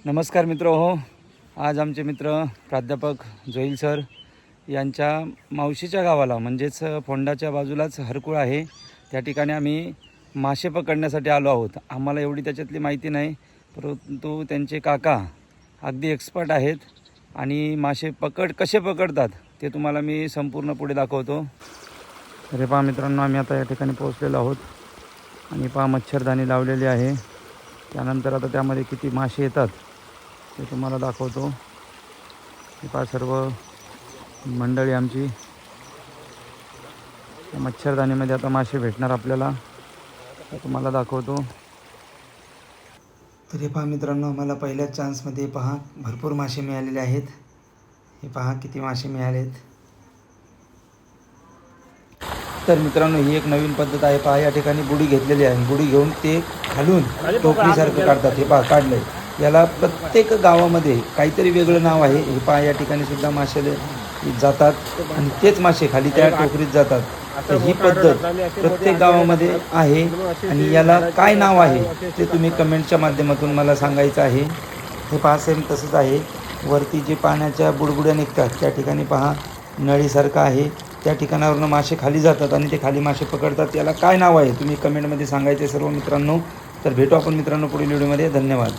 नमस्कार मित्र हो. आज आमचे मित्र प्राध्यापक जोईल सर यांच्या मावशीच्या गावाला म्हणजेच फोंडाच्या बाजूलाच हरकुळ आहे, त्या ठिकाणी आम्ही मासे पकडण्यासाठी आलो आहोत. आम्हाला एवढी त्याच्यातली माहिती नाही, परंतु त्यांचे काका अगदी एक्सपर्ट आहेत आणि मासे कसे पकडतात ते तुम्हाला मी संपूर्ण पुढे दाखवतो. अरे पहा मित्रांनो, आम्ही आता या ठिकाणी पोहोचलेलो आहोत आणि पहा मच्छरदाणी लावलेली आहे. त्यानंतर आता त्यामध्ये किती मासे येतात ते तुम्हाला दाखवतो. हे पहा सर्व मंडळी आमची मच्छरदाणीमध्ये आता मासे भेटणार आपल्याला, ते तुम्हाला दाखवतो. तर हे पहा मित्रांनो, आम्हाला पहिल्याच चान्समध्ये पहा भरपूर मासे मिळालेले आहेत. हे पहा किती मासे मिळालेत. तर मित्रांनो, ही एक नवीन पद्धत आहे. पहा या ठिकाणी बुडी घेतलेली आहे. बुडी घेऊन ते खालून टोकरीसारखं काढतात. हे पहा काढलंय. याला प्रत्येक गावामध्ये काहीतरी वेगळं नाव आहे. हे पहा या ठिकाणी सुद्धा मासे जातात आणि तेच मासे खाली त्या टोकरीत जातात. तर ही पद्धत प्रत्येक गावामध्ये आहे आणि याला काय नाव आहे ते तुम्ही कमेंटच्या माध्यमातून मला सांगायचं आहे. हे पहा सेम तसंच आहे. वरती जे पाण्याच्या बुडबुड्या निघतात त्या ठिकाणी पहा नळीसारखं आहे. त्या ठिकाणावरून मासे खाली जातात आणि ते खाली मासे पकडतात. याला काय नाव आहे तुम्ही कमेंटमध्ये सांगायचे सर्व मित्रांनो. तर भेटू आपण मित्रांनो पुढील व्हिडिओमध्ये. धन्यवाद.